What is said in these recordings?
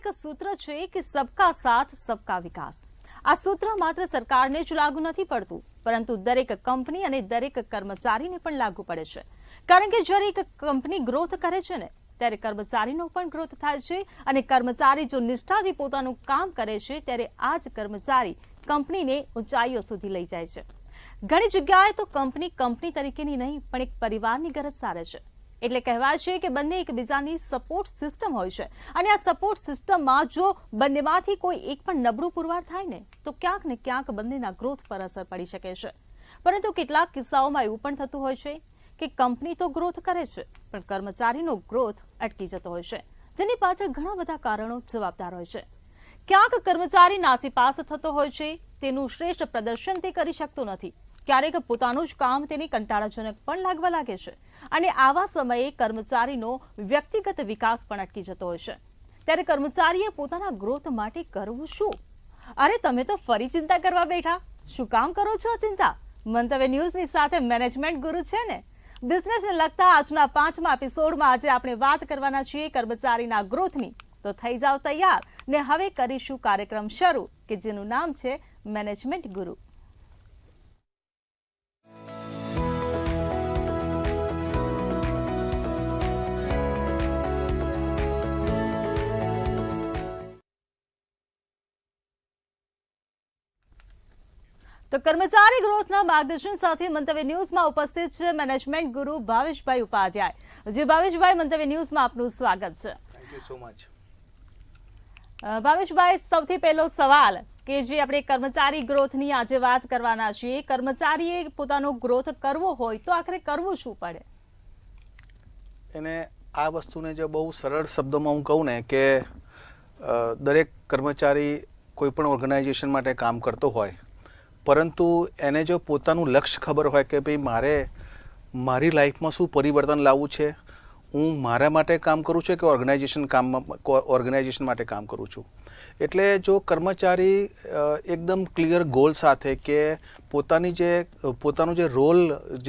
એક સૂત્ર છે કે સબકા સાથ સબકા વિકાસ। આ સૂત્ર માત્ર સરકારને જ લાગુ નથી પડતું, પરંતુ દરેક કંપની અને દરેક કર્મચારીને પણ લાગુ પડે છે। કારણ કે જ્યારે એક કંપની ગ્રોથ કરે છે ને, ત્યારે કર્મચારીનો પણ ગ્રોથ થાય છે, અને કર્મચારી જો નિષ્ઠાથી પોતાનું કામ કરે છે, ત્યારે આ જ કર્મચારી કંપનીને ઊંચાઈઓ સુધી લઈ જાય છે। ઘણી જગ્યાએ તો કંપની તરીકેની નહીં, પણ એક પરિવારની ગરજ સારે છે। એટલે કહેવાય છે કે બંને એકબીજાની સપોર્ટ સિસ્ટમ હોય છે, અને આ સપોર્ટ સિસ્ટમમાં જો બંનેમાંથી કોઈ એક પણ નબળું પુરવાર થાય ને, તો ક્યાંક ને ક્યાંક બંનેના ગ્રોથ પર અસર પડી શકે છે। પરંતુ કેટલાક કિસ્સાઓમાં એવું પણ થતું હોય છે કે કંપની તો ગ્રોથ કરે છે, પણ કર્મચારીનો ગ્રોથ અટકી જતો હોય છે, જેની પાછળ ઘણા બધા કારણો જવાબદાર હોય છે। ક્યાંક કર્મચારી નાસીપાસ થતો હોય છે, તેનું શ્રેષ્ઠ પ્રદર્શન તે કરી શકતો નથી, ક્યારેક પોતાનું જ કામ તેને કંટાળાજનક પણ લાગવા લાગે છે, અને આવા સમયે કર્મચારીનો વ્યક્તિગત વિકાસ પણ અટકી જતો હોય છે। ત્યારે કર્મચારીએ પોતાના ગ્રોથ માટે કરવું શું? અરે તમે તો ફરી ચિંતા કરવા બેઠા, શું કામ કરો છો આ ચિંતા? મંતવ્ય ન્યૂઝની સાથે મેનેજમેન્ટ ગુરુ છે ને। બિઝનેસને લગતા આજના 5મા એપિસોડમાં આજે આપણે વાત કરવાના છીએ કર્મચારીના ગ્રોથની। તો થઈ જાઓ તૈયાર, ને હવે કરીશું કાર્યક્રમ શરૂ, કે જેનું નામ છે મેનેજમેન્ટ ગુરુ। તો કર્મચારી ગ્રોથના માર્ગદર્શન સાથે મંતવ્ય ન્યૂઝમાં ઉપસ્થિત છે મેનેજમેન્ટ ગુરુ ભાવેશભાઈ ઉપાધ્યાય। જે ભાવેશભાઈ, મંતવ્ય ન્યૂઝમાં આપનું સ્વાગત છે। Thank you so much. Bhaveshbhai, સૌથી પહેલો સવાલ કે જે આપણે કર્મચારી ગ્રોથની આજે વાત કરવાના છીએ, કર્મચારીએ પોતાનો ગ્રોથ કરવો હોય તો આખરે કરવું શું પડે? એને આ વસ્તુને જો બહુ સરળ શબ્દોમાં હું કહું ને કે દરેક કર્મચારી કોઈ પણ ઓર્ગેનાઇઝેશન માટે કામ કરતો હોય, પરંતુ એને જો પોતાનું લક્ષ્ય ખબર હોય કે ભાઈ મારે મારી લાઈફમાં શું પરિવર્તન લાવવું છે, હું મારા માટે કામ કરું છું કે ઓર્ગેનાઇઝેશન માટે કામ કરું છું, એટલે જો કર્મચારી એકદમ ક્લિયર ગોલ સાથે કે પોતાનું જે રોલ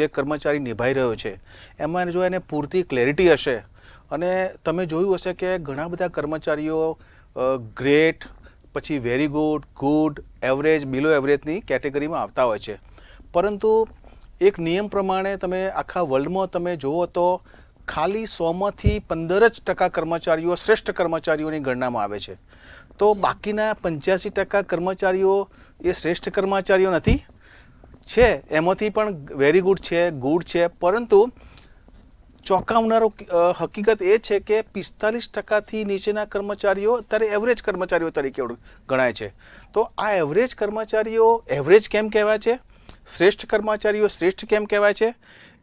જે કર્મચારી નિભાઈ રહ્યો છે એમાં જો એને પૂરતી ક્લેરિટી હશે, અને તમે જોયું હશે કે ઘણા બધા કર્મચારીઓ ગ્રેટ, પછી વેરી ગુડ, ગુડ, એવરેજ, બિલો એવરેજની કેટેગરીમાં આવતા હોય છે, પરંતુ એક નિયમ પ્રમાણે તમે આખા વર્લ્ડમાં તમે જુઓ તો ખાલી 100માંથી 15% કર્મચારીઓ શ્રેષ્ઠ કર્મચારીઓની ગણનામાં આવે છે। તો બાકીના 85% કર્મચારીઓ એ શ્રેષ્ઠ કર્મચારીઓ નથી, છે એમાંથી પણ વેરી ગુડ છે, પરંતુ ચોંકાવનારો હકીકત એ છે કે 45%થી નીચેના કર્મચારીઓ અત્યારે એવરેજ કર્મચારીઓ તરીકે ગણાય છે। તો આ એવરેજ કર્મચારીઓ એવરેજ કેમ કહેવાય છે, શ્રેષ્ઠ કર્મચારીઓ શ્રેષ્ઠ કેમ કહેવાય છે?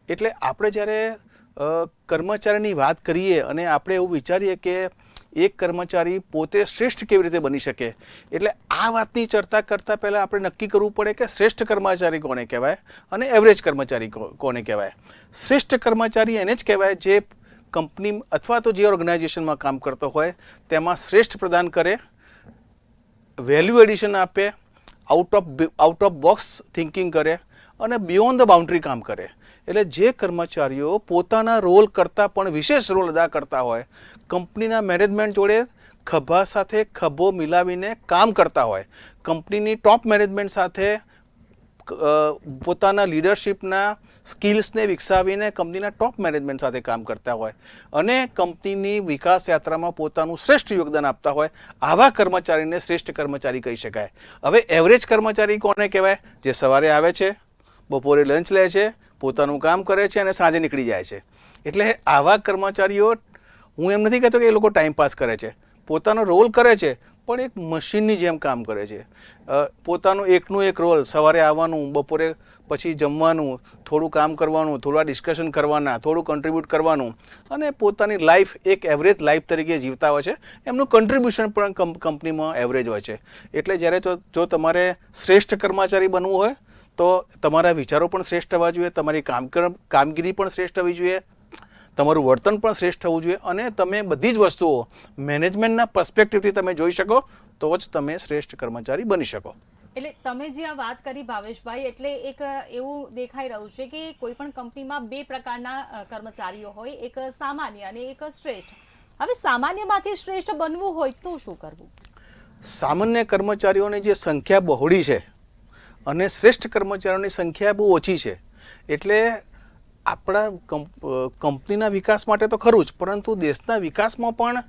એટલે આપણે જ્યારે કર્મચારીની વાત કરીએ અને આપણે એવું વિચારીએ કે એક કર્મચારી પોતે શ્રેષ્ઠ કેવી રીતે બની શકે, એટલે આ વાતની ચર્ચા કરતાં પહેલાં આપણે નક્કી કરવું પડે કે શ્રેષ્ઠ કર્મચારી કોને કહેવાય અને એવરેજ કર્મચારી કોને કહેવાય। શ્રેષ્ઠ કર્મચારી એને જ કહેવાય જે કંપની અથવા તો જે ઓર્ગેનાઇઝેશનમાં કામ કરતો હોય તેમાં શ્રેષ્ઠ પ્રદાન કરે, વેલ્યુ એડિશન આપે, આઉટ ઓફ બોક્સ થિંકિંગ કરે અને બિયોન્ડ ધ બાઉન્ડ્રી કામ કરે। એટલે જે કર્મચારીઓ પોતાના રોલ કરતાં પણ વિશેષ રોલ અદા કરતા હોય, કંપનીના મેનેજમેન્ટ જોડે ખભા સાથે ખભો મિલાવીને કામ કરતા હોય, કંપનીની ટોપ મેનેજમેન્ટ સાથે પોતાના લીડરશિપના સ્કિલ્સને વિકસાવીને કંપનીના ટોપ મેનેજમેન્ટ સાથે કામ કરતા હોય, અને કંપનીની વિકાસ યાત્રામાં પોતાનું શ્રેષ્ઠ યોગદાન આપતા હોય, આવા કર્મચારીને શ્રેષ્ઠ કર્મચારી કહી શકાય। હવે એવરેજ કર્મચારી કોને કહેવાય? જે સવારે આવે છે, બપોરે લંચ લે છે, પોતાનું કામ કરે છે અને સાંજે નીકળી જાય છે। એટલે આવા કર્મચારીઓ, હું એમ નથી કહેતો કે એ લોકો ટાઈમ પાસ કરે છે, પોતાનો રોલ કરે છે, પણ એક મશીનની જેમ કામ કરે છે। પોતાનું એકનું એક રોલ, સવારે આવવાનું, બપોરે પછી જમવાનું, થોડું કામ કરવાનું, થોડા ડિસ્કશન કરવાના, થોડું કન્ટ્રીબ્યુટ કરવાનું, અને પોતાની લાઈફ એક એવરેજ લાઈફ તરીકે જીવતા હોય છે। એમનું કન્ટ્રીબ્યુશન પણ કંપનીમાં એવરેજ હોય છે। એટલે જ્યારે જો તમારે શ્રેષ્ઠ કર્મચારી બનવું હોય તો તમારા વિચારો પણ શ્રેષ્ઠ હોવા જોઈએ, તમારી કામગીરી પણ શ્રેષ્ઠ હોવી જોઈએ, તમારું વર્તન પણ શ્રેષ્ઠ હોવું જોઈએ, અને તમે બધી જ વસ્તુઓ મેનેજમેન્ટના પર્સ્પેક્ટિવથી તમે જોઈ શકો તો જ તમે શ્રેષ્ઠ કર્મચારી બની શકો। એટલે તમે જે આ વાત કરી ભાવેશભાઈ, એટલે એક એવું દેખાઈ રહ્યું છે કે કોઈ પણ કંપનીમાં બે પ્રકારના કર્મચારીઓ હોય, એક સામાન્ય અને એક શ્રેષ્ઠ। હવે સામાન્યમાંથી શ્રેષ્ઠ બનવું હોય તો શું કરવું? સામાન્ય કર્મચારીઓની જે સંખ્યા બહોળી છે અને શ્રેષ્ઠ કર્મચારીઓની સંખ્યા બહુ ઓછી છે, એટલે આપણા કંપનીના વિકાસ માટે તો ખરું જ, પરંતુ દેશના વિકાસમાં પણ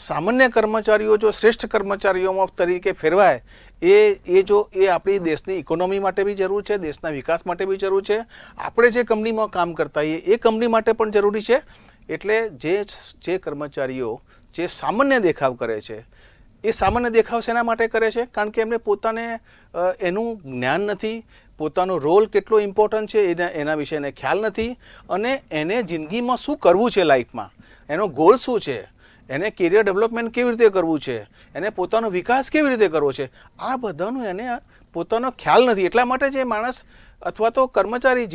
સામાન્ય કર્મચારીઓ જો શ્રેષ્ઠ કર્મચારીઓમાં તરીકે ફેરવાય એ આપણી દેશની ઇકોનોમી માટે બી જરૂર છે, દેશના વિકાસ માટે બી જરૂર છે, આપણે જે કંપનીમાં કામ કરતા હોઈએ એ કંપની માટે પણ જરૂરી છે. એટલે જે કર્મચારીઓ જે સામાન્ય દેખાવ કરે છે એ સામાન્ય દેખાવ શેના માટે કરે છે? કારણ કે એમને પોતાને એનું જ્ઞાન નથી, પોતાનો રોલ કેટલો ઇમ્પોર્ટન્ટ છે એના વિશે એને ખ્યાલ નથી, અને એને જિંદગીમાં શું કરવું છે, લાઈફમાં એનો ગોલ શું છે, એને કેરિયર ડેવલપમેન્ટ કેવી રીતે કરવું છે, એને પોતાનો વિકાસ કેવી રીતે કરવો છે, આ બધાનું એને પોતાનો ખ્યાલ નથી. એટલા માટે જે માણસ અથવા તો કર્મચારી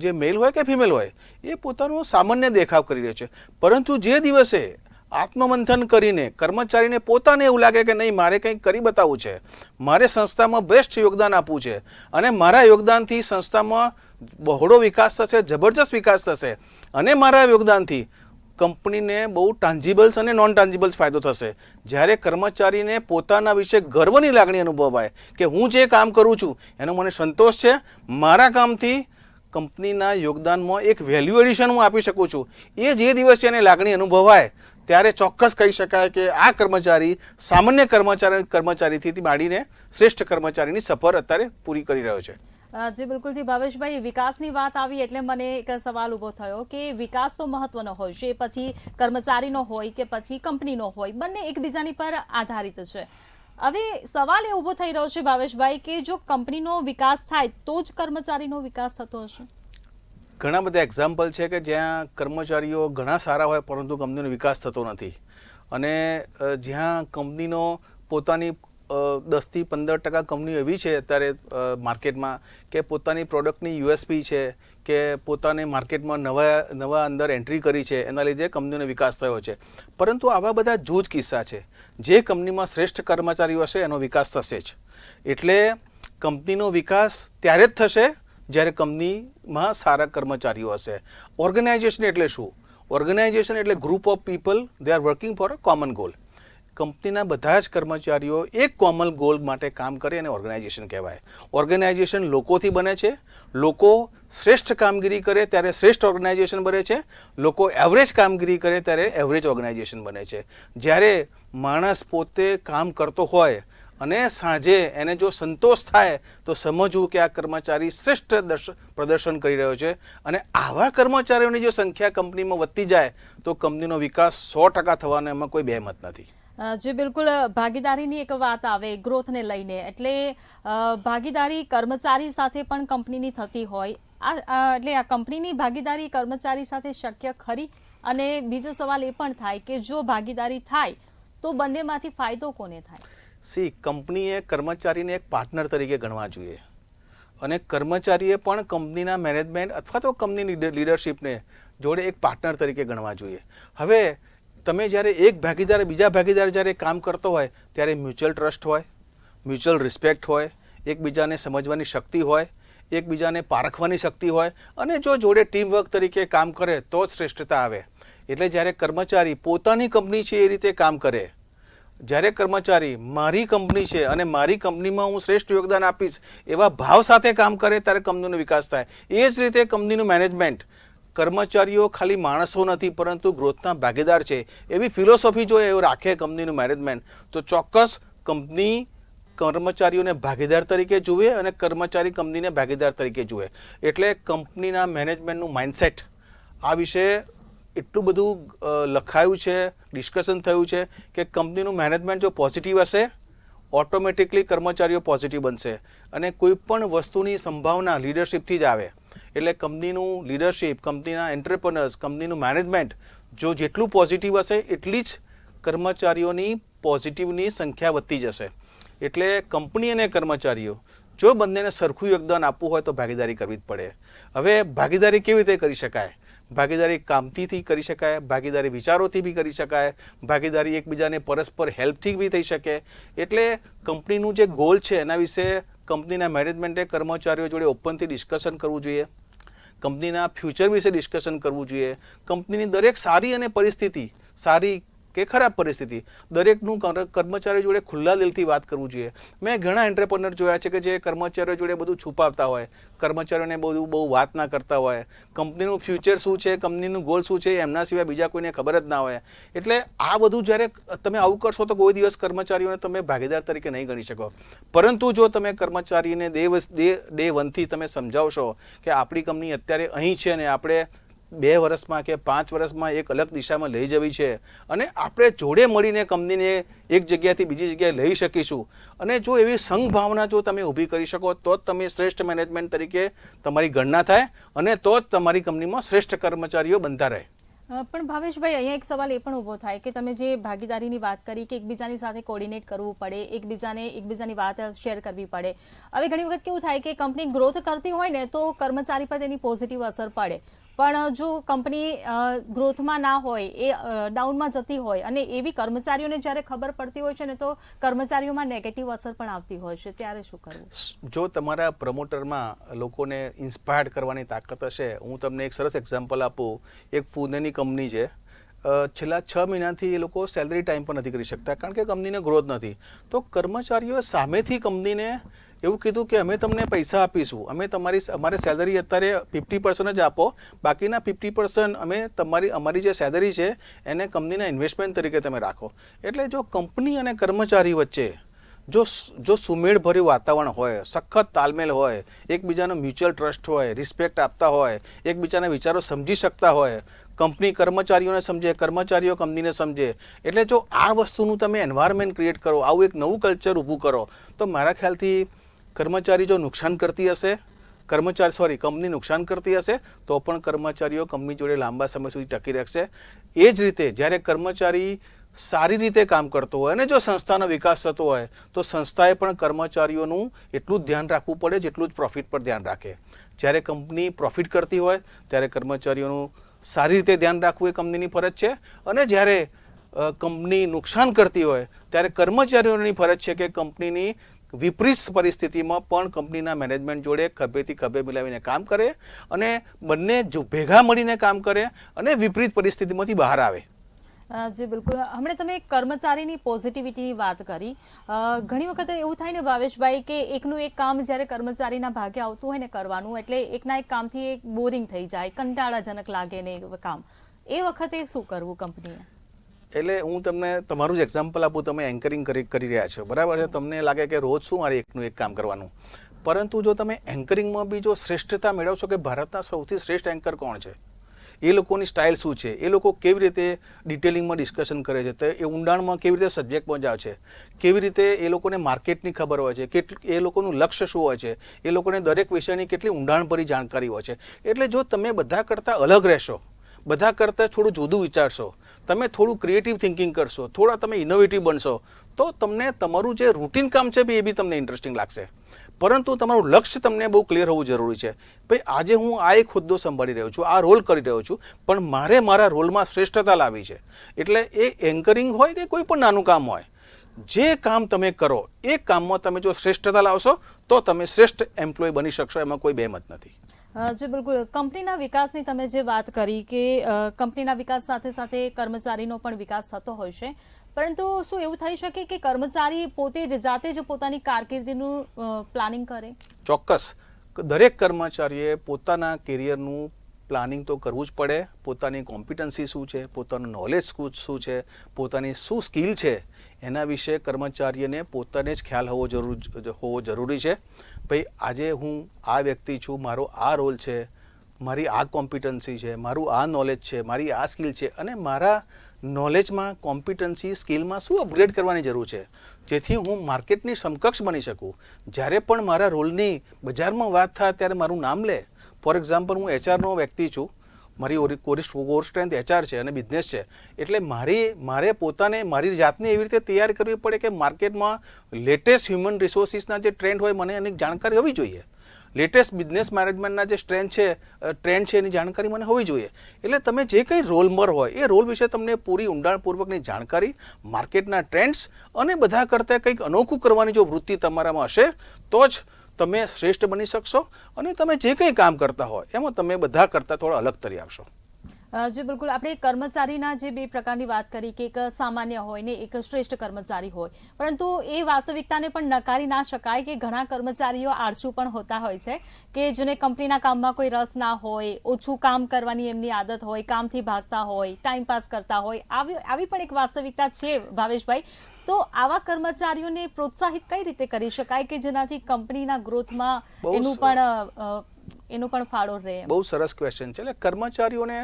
જે મેલ હોય કે ફિમેલ હોય એ પોતાનો સામાન્ય દેખાવ કરી રહ્યો છે, પરંતુ જે દિવસે આત્મમંથન કરીને કર્મચારીને પોતાને એવું લાગે કે નહીં, મારે કંઈક કરી બતાવવું છે, મારે સંસ્થામાં બેસ્ટ યોગદાન આપવું છે અને મારા યોગદાનથી સંસ્થામાં બહોળો વિકાસ થશે, જબરજસ્ત વિકાસ થશે, અને મારા યોગદાનથી કંપનીને બહુ ટાન્જિબલ્સ અને નોન ટાન્જિબલ્સ ફાયદો થશે. જ્યારે કર્મચારીને પોતાના વિશે ગર્વની લાગણી અનુભવાય કે હું જે કામ કરું છું એનો મને સંતોષ છે, મારા કામથી કંપનીના યોગદાનમાં એક વેલ્યુ એડિશન હું આપી શકું છું, એ જે દિવસે એને લાગણી અનુભવાય ત્યારે ચોક્કસ કહી શકાય કે આ કર્મચારી સામાન્ય કર્મચારીથી માંડીને શ્રેષ્ઠ કર્મચારીની સફર અત્યારે પૂરી કરી રહ્યો છે. જી બિલકુલથી ભાવેશભાઈ, વિકાસની વાત આવી એટલે મને એક સવાલ ઊભો થયો કે વિકાસ તો મહત્વનો હોય છે, પછી કર્મચારીનો હોય કે પછી કંપનીનો હોય, બંને એકબીજાની પર આધારિત છે. હવે સવાલ એ ઊભો થઈ રહ્યો છે ભાવેશભાઈ કે જો કંપનીનો વિકાસ થાય તો જ કર્મચારીનો વિકાસ થતો હશે? ઘણા બધા એક્ઝામ્પલ છે કે જ્યાં કર્મચારીઓ ઘણા સારા હોય પરંતુ કંપનીનો વિકાસ થતો નથી, અને જ્યાં કંપનીનો પોતાની 10થી 15% કંપનીઓ એવી છે અત્યારે માર્કેટમાં કે પોતાની પ્રોડક્ટની યુએસપી છે કે પોતાની માર્કેટમાં નવા અંદર એન્ટ્રી કરી છે, એના લીધે કંપનીનો વિકાસ થયો છે. પરંતુ આવા બધા જૂજ કિસ્સા છે. જે કંપનીમાં શ્રેષ્ઠ કર્મચારીઓ હશે એનો વિકાસ થશે જ. એટલે કંપનીનો વિકાસ ત્યારે જ થશે જ્યારે કંપનીમાં સારા કર્મચારીઓ હશે. ઓર્ગેનાઇઝેશન એટલે શું? ઓર્ગેનાઇઝેશન એટલે group of people they are working for a common goal. કંપનીના બધા જ કર્મચારીઓ એક કોમન ગોલ માટે કામ કરે અને ઓર્ગેનાઇઝેશન કહેવાય. ઓર્ગેનાઇઝેશન લોકોથી બને છે, લોકો શ્રેષ્ઠ કામગીરી કરે ત્યારે શ્રેષ્ઠ ઓર્ગેનાઇઝેશન બને છે, લોકો એવરેજ કામગીરી કરે ત્યારે એવરેજ ઓર્ગેનાઇઝેશન બને છે. જ્યારે માણસ પોતે કામ કરતો હોય અને સાંજે એને જો સંતોષ થાય તો સમજવું કે આ કર્મચારી શ્રેષ્ઠ પ્રદર્શન કરી રહ્યો છે, અને આવા કર્મચારીઓની જો સંખ્યા કંપનીમાં વધતી જાય તો કંપનીનો વિકાસ 100% થવાનો એમાં કોઈ બેમત નથી. જી બિલકુલ, ભાગીદારીની એક વાત આવે ગ્રોથને લઈને, એટલે ભાગીદારી કર્મચારી સાથે પણ કંપનીની થતી હોય, એટલે આ કંપનીની ભાગીદારી કર્મચારી સાથે શક્ય ખરી? અને બીજો સવાલ એ પણ થાય કે જો ભાગીદારી થાય તો બંનેમાંથી ફાયદો કોને થાય? કંપનીએ કર્મચારીને એક પાર્ટનર તરીકે ગણવા જોઈએ, અને કર્મચારીએ પણ કંપનીના મેનેજમેન્ટ અથવા તો કંપનીની લીડરશિપને જોડે એક પાર્ટનર તરીકે ગણવા જોઈએ. હવે તમે જ્યારે એક ભાગીદાર બીજા ભાગીદાર જ્યારે કામ કરતો હોય ત્યારે મ્યુચ્યુઅલ ટ્રસ્ટ હોય, મ્યુચ્યુઅલ રિસ્પેક્ટ હોય, એકબીજાને સમજવાની શક્તિ હોય, એકબીજાને પારખવાની શક્તિ હોય, અને જો જોડે ટીમવર્ક તરીકે કામ કરે તો જ શ્રેષ્ઠતા આવે. એટલે જ્યારે કર્મચારી પોતાની કંપની છે એ રીતે કામ કરે, જ્યારે કર્મચારી મારી કંપની છે અને મારી કંપનીમાં હું શ્રેષ્ઠ યોગદાન આપીશ એવા ભાવ સાથે કામ કરે ત્યારે કંપનીનો વિકાસ થાય. એ જ રીતે કંપનીનું મેનેજમેન્ટ, કર્મચારીઓ ખાલી માણસો નથી પરંતુ ગ્રોથના ભાગીદાર છે એવી ફિલોસોફી જો એવું રાખે કંપનીનું મેનેજમેન્ટ તો ચોક્કસ કંપની કર્મચારીઓને ભાગીદાર તરીકે જુએ અને કર્મચારી કંપનીને ભાગીદાર તરીકે જુએ. એટલે કંપનીના મેનેજમેન્ટનું માઇન્ડસેટ આ વિશે એટલું બધું લખાયું છે, ડિસ્કશન થયું છે કે કંપનીનું મેનેજમેન્ટ જો પોઝિટિવ હશે ઓટોમેટિકલી કર્મચારીઓ પોઝિટિવ બનશે, અને કોઈ પણ વસ્તુની સંભાવના લીડરશિપથી જ આવે. એટલે કંપનીનું લીડરશિપ, કંપનીના એન્ટરપ્રેનર્સ, કંપનીનું મેનેજમેન્ટ જો જેટલું પોઝિટિવ હશે એટલી જ કર્મચારીઓની પોઝિટિવની સંખ્યા વધતી જશે. એટલે કંપની અને કર્મચારીઓ જો બંનેને સરખું યોગદાન આપવું હોય તો ભાગીદારી કરવી જ પડે. હવે ભાગીદારી કેવી રીતે કરી શકાય? ભાગીદારી કામથી કરી શકાય, ભાગીદારી વિચારોથી બી કરી શકાય, ભાગીદારી એકબીજાને પરસ્પર હેલ્પથી બી થઈ શકે. એટલે કંપનીનું જે ગોલ છે એના વિશે કંપનીના મેનેજમેન્ટે કર્મચારીઓ જોડે ઓપનથી ડિસ્કશન કરવું જોઈએ, કંપનીના ફ્યુચર વિશે ડિસ્કશન કરવું જોઈએ, કંપનીની દરેક સારી અને પરિસ્થિતિ, સારી કે ખરાબ પરિસ્થિતિ, દરેકનું કર્મચારી જોડે ખુલ્લા દિલથી વાત કરવું જોઈએ. મેં ઘણા એન્ટરપ્રેન્યોર જોયા છે કે જે કર્મચારીઓ જોડે બધું છુપાવતા હોય, કર્મચારીઓને બહુ વાત ના કરતા હોય, કંપનીનું ફ્યુચર શું છે, કંપનીનું ગોલ શું છે એમના સિવાય બીજા કોઈને ખબર જ ના હોય. એટલે આ બધું જ્યારે તમે આવું કરશો તો કોઈ દિવસ કર્મચારીઓને તમે ભાગીદાર તરીકે નહીં ગણી શકો. પરંતુ જો તમે કર્મચારીને ડે વનથી તમે સમજાવશો કે આપણી કંપની અત્યારે અહીં છે ને આપણે 2 વર્ષમાં કે 5 વર્ષમાં એક અલગ દિશામાં લઈ જવી છે અને આપણે જોડે મળીને કંપનીને એક જગ્યાથી બીજી જગ્યાએ લઈ શકીશું, અને જો એવી સંઘ ભાવના જો તમે ઊભી કરી શકો તો જ તમે શ્રેષ્ઠ મેનેજમેન્ટ તરીકે તમારી ગણના થાય અને તો જ તમારી કંપનીમાં શ્રેષ્ઠ કર્મચારીઓ બનતા રહે. પણ ભાવેશભાઈ, અહીંયા એક સવાલ એ પણ ઊભો થાય કે તમે જે ભાગીદારીની વાત કરી કે એકબીજાની સાથે કોર્ડિનેટ કરવું પડે, એકબીજાની વાત શેર કરવી પડે. હવે ઘણી વખત કેવું થાય કે કંપની ગ્રોથ કરતી હોય ને તો કર્મચારી પર તેની પોઝિટિવ અસર પડે, પણ જો કંપની ગ્રોથમાં ના હોય, એ ડાઉનમાં જતી હોય અને એવી કર્મચારીઓને જ્યારે ખબર પડતી હોય છે ને તો કર્મચારીઓમાં નેગેટિવ અસર પણ આવતી હોય છે, ત્યારે શું કરવું? જો તમારા પ્રમોટરમાં લોકોને ઇન્સ્પાયર્ડ કરવાની તાકાત હશે, હું તમને એક સરસ એક્ઝામ્પલ આપું. એક પુણેની કંપની છે, છેલ્લા 6 મહિનાથી એ લોકો સેલરી ટાઈમ પર નથી કરી શકતા કારણ કે કંપનીને ગ્રોથ નથી. તો કર્મચારીઓ સામેથી કંપનીને એવું કીધું કે અમે તમને પૈસા આપીશું, અમે અમારે સેલરી અત્યારે 50% જ આપો, બાકીના 50% અમે અમારી જે સેલરી છે એને કંપનીના ઇન્વેસ્ટમેન્ટ તરીકે તમે રાખો. એટલે જો કંપની અને કર્મચારી વચ્ચે જો સુમેળભર્યું વાતાવરણ હોય, સખત તાલમેલ હોય, એકબીજાનો મ્યુચ્યુઅલ ટ્રસ્ટ હોય, રિસ્પેક્ટ આપતા હોય, એકબીજાના વિચારો સમજી શકતા હોય, કંપની કર્મચારીઓને સમજે, કર્મચારીઓ કંપનીને સમજે, એટલે જો આ વસ્તુનું તમે એન્વાયરમેન્ટ ક્રિએટ કરો, આવું એક નવું કલ્ચર ઊભું કરો, તો મારા ખ્યાલથી કર્મચારી જો નુકસાન કરતી હશે, કંપની નુકસાન કરતી હશે તો પણ કર્મચારીઓ કંપની જોડે લાંબા સમય સુધી ટકી રહેશે. એ જ રીતે જ્યારે કર્મચારી સારી રીતે કામ કરતો હોય અને જો સંસ્થાનો વિકાસ થતો હોય તો સંસ્થાએ પણ કર્મચારીઓનું એટલું જ ધ્યાન રાખવું પડે જેટલું જ પ્રોફિટ પર ધ્યાન રાખે. જ્યારે કંપની પ્રોફિટ કરતી હોય ત્યારે કર્મચારીઓનું સારી રીતે ધ્યાન રાખવું એ કંપનીની ફરજ છે, અને જ્યારે કંપની નુકસાન કરતી હોય ત્યારે કર્મચારીઓની ફરજ છે કે કંપનીની વિપરીત પરિસ્થિતિમાં પણ કંપનીના મેનેજમેન્ટ જોડે ખભેથી ખભે મિલાવીને કામ કરે અને બંને ભેગા મળીને કામ કરે અને વિપરીત પરિસ્થિતિમાંથી બહાર આવે. જી બિલકુલ. હમણાં તમે કર્મચારીની પોઝિટિવિટીની વાત કરી. ઘણી વખત એવું થાય ને ભાવેશભાઈ કે એકનું એક કામ જ્યારે કર્મચારીના ભાગે આવતું હોય ને કરવાનું, એટલે એકના એક કામથી એક બોરિંગ થઈ જાય, કંટાળાજનક લાગે ને કામ, એ વખતે શું કરવું કંપનીએ? એટલે હું તમને તમારું જ એક્ઝામ્પલ આપું. તમે એન્કરિંગ કરી રહ્યા છો, બરાબર છે, તમને લાગે કે રોજ શું મારે એકનું એક કામ કરવાનું, પરંતુ જો તમે એન્કરિંગમાં બી જો શ્રેષ્ઠતા મેળવશો કે ભારતના સૌથી શ્રેષ્ઠ એન્કર કોણ છે, એ લોકોની સ્ટાઇલ શું છે, એ લોકો કેવી રીતે ડિટેલિંગમાં ડિસ્કશન કરે છે, તો એ ઊંડાણમાં કેવી રીતે સબ્જેક્ટમાં જાવ છે, કેવી રીતે એ લોકોને માર્કેટની ખબર હોય છે, એ લોકોનું લક્ષ્ય શું હોય છે, એ લોકોને દરેક વિષયની કેટલી ઊંડાણભરી જાણકારી હોય છે. એટલે જો તમે બધા કરતાં અલગ રહેશો, બધા કરતાં થોડું જુદું વિચારશો, તમે થોડું ક્રિએટિવ થિંકિંગ કરશો, થોડા તમે ઇનોવેટિવ બનશો, તો તમને તમારું જે રૂટીન કામ છે એ બી તમને ઇન્ટરેસ્ટિંગ લાગશે. પરંતુ તમારું લક્ષ્ય તમને બહુ ક્લિયર હોવું જરૂરી છે. ભાઈ આજે હું આ એક હોદ્દો સંભાળી રહ્યો છું, આ રોલ કરી રહ્યો છું, પણ મારે મારા રોલમાં શ્રેષ્ઠતા લાવવી છે. એટલે એ એન્કરિંગ હોય કે કોઈ પણ નાનું કામ હોય, જે કામ તમે કરો એ કામમાં તમે જો શ્રેષ્ઠતા લાવશો તો તમે શ્રેષ્ઠ એમ્પ્લોય બની શકશો, એમાં કોઈ બેમત નથી. જી બિલકુલ. કંપનીના વિકાસની તમે જે વાત કરી કે કંપનીના વિકાસ સાથે સાથે કર્મચારીનો પણ વિકાસ થતો હોય છે, પરંતુ શું એવું થઈ શકે કે કર્મચારી પોતે જ જાતે જ પોતાની કારકિર્દીનું પ્લાનિંગ કરે? ચોક્કસ. દરેક કર્મચારીએ પોતાના કેરિયરનું પ્લાનિંગ તો કરવું જ પડે. પોતાની કોમ્પિટન્સી શું છે, પોતાનું નોલેજ શું છે, પોતાની શું સ્કિલ છે, એના વિશે કર્મચારીને પોતાને જ ખ્યાલ હોવો જરૂરી છે. ભાઈ આજે હું આ વ્યક્તિ છું, મારો આ રોલ છે, મારી આ કોમ્પિટન્સી છે, મારું આ નોલેજ છે, મારી આ સ્કિલ છે, અને મારા નોલેજમાં, કોમ્પિટન્સી, સ્કિલમાં શું અપગ્રેડ કરવાની જરૂર છે જેથી હું માર્કેટની સમકક્ષ બની શકું. જ્યારે પણ મારા રોલની બજારમાં વાત થાય ત્યારે મારું નામ લે. ફોર એક્ઝામ્પલ, હું એચઆરનો વ્યક્તિ છું, મારી કોર સ્ટ્રેન્થ એચઆર છે અને બિઝનેસ છે, એટલે મારે પોતાને મારી જાતને એવી રીતે તૈયાર કરવી પડે કે માર્કેટમાં લેટેસ્ટ હ્યુમન રિસોર્સિસના જે ટ્રેન્ડ હોય મને એની જાણકારી હોવી જોઈએ. લેટેસ્ટ બિઝનેસ મેનેજમેન્ટના જે ટ્રેન્ડ છે એની જાણકારી મને હોવી જોઈએ. એટલે તમે જે કંઈ રોલમાં હોય એ રોલ વિશે તમને પૂરી ઊંડાણપૂર્વકની જાણકારી, માર્કેટના ટ્રેન્ડ્સ અને બધા કરતાં કંઈક અનોખું કરવાની જો વૃત્તિ તમારામાં હશે તો જ તમે શ્રેષ્ઠ બની શકશો અને તમે જે કંઈ કામ કરતા હોય એમાં તમે બધા કરતાં થોડા અલગ તરી આવશો. જી બિલકુલ, આપણે કર્મચારીના જે બે પ્રકારની વાત કરી કે એક સામાન્ય હોય ને એક શ્રેષ્ઠ કર્મચારી હોય, પરંતુ એ વાસ્તવિકતાને પણ નકારી ના શકાય કે ઘણા કર્મચારીઓ આળસુ પણ હોતા હોય છે કે જેને કંપનીના કામમાં કોઈ રસ ના હોય, ઓછું કામ કરવાની એમની આદત હોય, કામથી ભાગતા હોય, ટાઈમ પાસ કરતા હોય, આવી પણ એક વાસ્તવિકતા છે ભાવેશભાઈ. તો આવા કર્મચારીઓને પ્રોત્સાહિત કઈ રીતે કરી શકાય કે જેનાથી કંપનીના ગ્રોથમાં એનો પણ ફાળો રહે? બહુ સરસ ક્વેશ્ચન છે. એટલે કર્મચારીઓને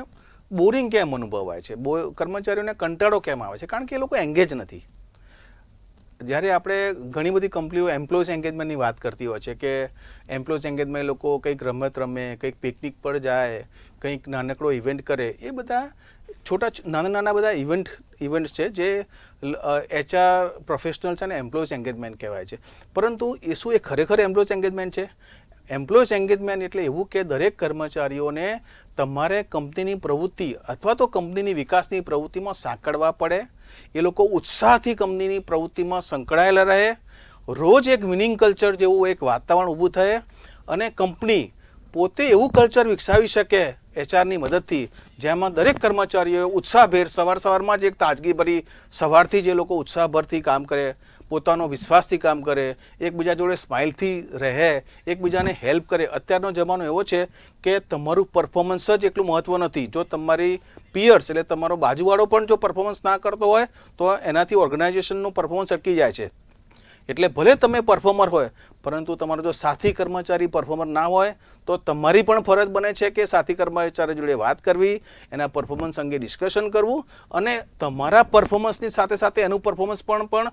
બોરિંગ કેમ અનુભવાય છે, કર્મચારીઓને કંટાળો કેમ આવે છે? કારણ કે એ લોકો એંગેજ નથી. જ્યારે આપણે ઘણી બધી કંપનીઓ એમ્પ્લોઈઝ એન્ગેજમેન્ટની વાત કરતી હોય છે કે એમ્પ્લોઈઝ એન્ગેજમેન્ટ લોકો કંઈક રમત રમે, કંઈક પિકનિક પર જાય, કંઈક નાનકડો ઇવેન્ટ કરે, એ બધા નાના બધા ઇવેન્ટ્સ છે જે HR પ્રોફેશનલ્સ અને એમ્પ્લોઈઝ એન્ગેજમેન્ટ કહેવાય છે. પરંતુ એ શું એ ખરેખર એમ્પ્લોઈઝ એન્ગેજમેન્ટ છે? એમ્પ્લોઈઝ એન્ગેજમેન્ટ એટલે એવું કે દરેક કર્મચારીઓને તમારે કંપનીની પ્રવૃત્તિ અથવા તો કંપનીની વિકાસની પ્રવૃત્તિમાં સાંકળવા પડે. એ લોકો ઉત્સાહથી કંપનીની પ્રવૃત્તિમાં સંકળાયેલા રહે, રોજ એક વિનિંગ કલ્ચર જેવું એક વાતાવરણ ઊભું થાય અને કંપની પોતે એવું કલ્ચર વિકસાવી શકે HRની મદદથી જેમાં દરેક કર્મચારીઓ ઉત્સાહભેર સવારમાં જ એક તાજગીભરી સવારથી જ એ લોકો ઉત્સાહભરથી કામ કરે, પોતાનો વિશ્વાસથી કામ કરે, એકબીજા જોડે સ્માઇલથી રહે, એકબીજાને હેલ્પ કરે. અત્યારનો જમાનો એવો છે કે તમારું પરફોર્મન્સ જ એટલું મહત્ત્વ નથી. જો તમારી પિયર્સ એટલે તમારો બાજુવાળો પણ જો પરફોર્મન્સ ના કરતો હોય તો એનાથી ઓર્ગેનાઇઝેશનનું પરફોર્મન્સ અટકી જાય છે. એટલે ભલે તમે પરફોર્મર હોય પરંતુ તમારો જો સાથી કર્મચારી પરફોર્મર ના હોય તો તમારી પણ ફરજ બને છે કે સાથી કર્મચારી જોડે વાત કરવી, એના પરફોર્મન્સ અંગે ડિસ્કશન કરવું અને તમારા પરફોર્મન્સની સાથે સાથે એનું પરફોર્મન્સ પણ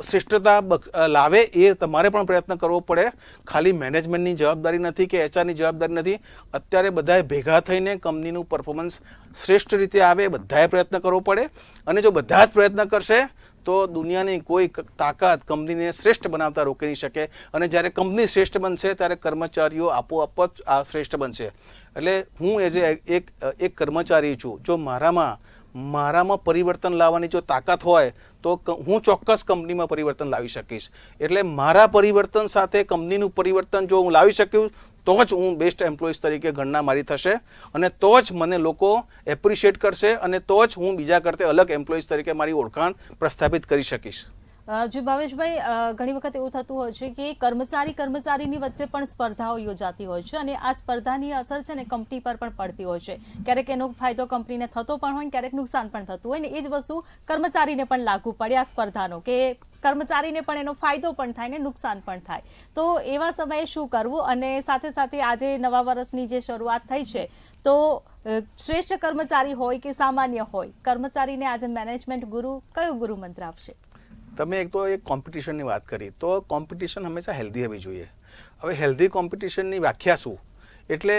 શ્રેષ્ઠતા લાવે એ તમારે પણ પ્રયત્ન કરવો પડે. ખાલી મેનેજમેન્ટની જવાબદારી નથી કે HRની જવાબદારી નથી. અત્યારે બધાએ ભેગા થઈને કંપનીનું પરફોર્મન્સ શ્રેષ્ઠ રીતે આવે બધાએ પ્રયત્ન કરવો પડે અને જો બધા જ પ્રયત્ન કરશે તો દુનિયાની કોઈ તાકાત કંપનીને શ્રેષ્ઠ બનાવતા રોકી નહીં શકે. અને જ્યારે કંપની શ્રેષ્ઠ બનશે ત્યારે કર્મચારીઓ આપોઆપ જ આ શ્રેષ્ઠ બનશે. એટલે હું એઝ એક કર્મચારી છું, જો મારામાં પરિવર્તન લાવવાની જો તાકાત હોય તો હું ચોક્કસ કંપનીમાં પરિવર્તન લાવી શકીશ. એટલે મારા પરિવર્તન સાથે કંપનીનું પરિવર્તન જો હું લાવી શક્યું તો જ હું બેસ્ટ એમ્પ્લોઈઝ તરીકે ગણના મારી થશે અને તો જ મને લોકો એપ્રિશિએટ કરશે અને તો જ હું બીજા કરતાં અલગ એમ્પ્લોઈઝ તરીકે મારી ઓળખાણ પ્રસ્થાપિત કરી શકીશ. જી ભાવેશભાઈ, ઘણી વખત એવું થતું હોય છે કે કર્મચારીની વચ્ચે પણ સ્પર્ધાઓ યોજાતી હોય છે અને આ સ્પર્ધાની અસર છે ને કંપની પર પણ પડતી હોય છે. ક્યારેક એનો ફાયદો કંપનીને થતો પણ હોય, ક્યારેક નુકસાન પણ થતું હોય ને એ જ વસ્તુ કર્મચારીને પણ લાગુ પડે આ સ્પર્ધાનો કે કર્મચારીને પણ એનો ફાયદો પણ થાય ને નુકસાન પણ થાય. તો એવા સમયે શું કરવું? અને સાથે સાથે આજે નવા વર્ષની જે શરૂઆત થઈ છે તો શ્રેષ્ઠ કર્મચારી હોય કે સામાન્ય હોય, કર્મચારીને આજે મેનેજમેન્ટ કયો ગુરુ મંત્ર આપશે? તમે એક કોમ્પિટિશનની વાત કરી તો કોમ્પિટિશન હંમેશા હેલ્ધી હોવી જોઈએ. હવે હેલ્ધી કોમ્પિટિશનની વ્યાખ્યા શું? એટલે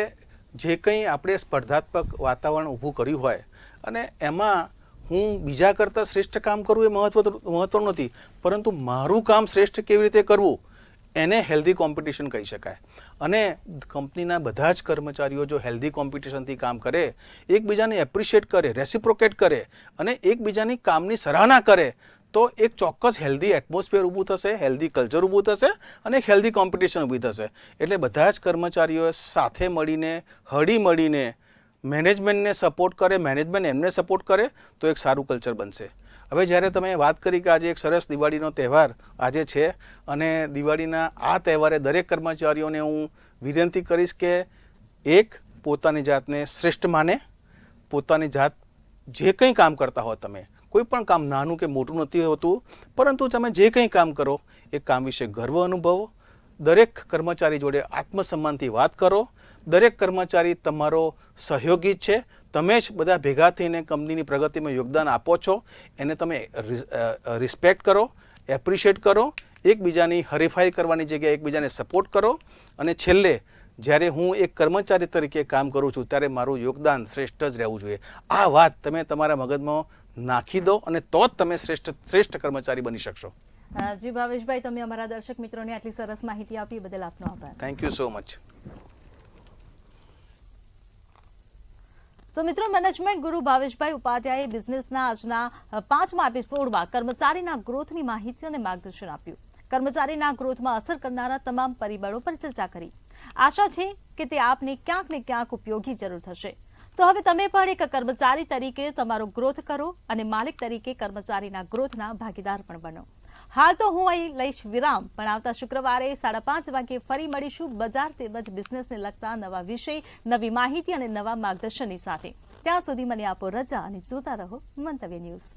જે કંઈ આપણે સ્પર્ધાત્મક વાતાવરણ ઊભું કર્યું હોય અને એમાં હું બીજા કરતાં શ્રેષ્ઠ કામ કરવું એ મહત્વનું નથી, પરંતુ મારું કામ શ્રેષ્ઠ કેવી રીતે કરવું એને હેલ્ધી કોમ્પિટિશન કહી શકાય. અને કંપનીના બધા જ કર્મચારીઓ જો હેલ્ધી કોમ્પિટિશનથી કામ કરે, એકબીજાને એપ્રિશિએટ કરે, રેસિપ્રોકેટ કરે અને એકબીજાની કામની સરાહના કરે તો એક ચોક્કસ હેલ્ધી એટમોસ્ફિયર ઊભું થશે, હેલ્ધી કલ્ચર ઊભું થશે અને એક હેલ્ધી કોમ્પિટિશન ઊભી થશે. એટલે બધા જ કર્મચારીઓ સાથે મળીને હળી મળીને મેનેજમેન્ટને સપોર્ટ કરે, મેનેજમેન્ટ એમને સપોર્ટ કરે તો એક સારું કલ્ચર બનશે. હવે જ્યારે તમે વાત કરી કે આજે એક સરસ દિવાળીનો તહેવાર આજે છે અને દિવાળીના આ તહેવારે દરેક કર્મચારીઓને હું વિનંતી કરીશ કે એક પોતાની જાતને શ્રેષ્ઠ માને, પોતાની જાત જે કંઈ કામ કરતા હો તમે, કોઈ પણ કામ નાનું કે મોટું નથી હોતું, પરંતુ તમે જે કંઈ કામ કરો એ કામ વિશે ગર્વ અનુભવો, દરેક કર્મચારી જોડે આત્મસન્માનથી વાત કરો. દરેક કર્મચારી તમારો સહયોગી છે, તમે જ બધા ભેગા થઈને કંપનીની પ્રગતિમાં યોગદાન આપો છો, એને તમે રિસ્પેક્ટ કરો, એપ્રિશિએટ કરો, એકબીજાની હરીફાઈ કરવાની જગ્યાએ એકબીજાને સપોર્ટ કરો અને છેલ્લે જ્યારે હું એક કર્મચારી તરીકે કામ કરું છું ત્યારે મારું યોગદાન શ્રેષ્ઠ જ રહેવું જોઈએ. આ વાત તમે તમારા મગજમાં નાખી દો અને તો જ તમે શ્રેષ્ઠ કર્મચારી બની શકશો. જી ભાવેશભાઈ, તમે અમારા દર્શક મિત્રોને આટલી સરસ માહિતી આપી બદલ આપનો આભાર. Thank you so much. તો મિત્રો, મેનેજમેન્ટ ગુરુ ભાવેશભાઈ ઉપાધ્યાયે બિઝનેસના આજના 5મા એપિસોડમાં કર્મચારીના ગ્રોથની માહિતી અને માર્ગદર્શન આપ્યું. કર્મચારીના ગ્રોથમાં અસર કરનારા તમામ પરિબળો પર ચર્ચા કરી. આશા છે કે તે આપને ક્યાંક ને ક્યાંક ઉપયોગી જરૂર થશે. તો હવે તમે પણ એક કર્મચારી તરીકે તમારો ગ્રોથ કરો અને માલિક તરીકે કર્મચારીના ગ્રોથના ભાગીદાર પણ બનો. હાલ તો હું અહીં લઈશ વિરામ, પણ આવતા શુક્રવારે 5:30 વાગ્યે ફરી મળીશું બજાર તેમજ બિઝનેસને લગતા નવા વિષય, નવી માહિતી અને નવા માર્ગદર્શનની સાથે. ત્યાં સુધી મને આપો રજા અને જોતા રહો મંતવ્ય ન્યૂઝ.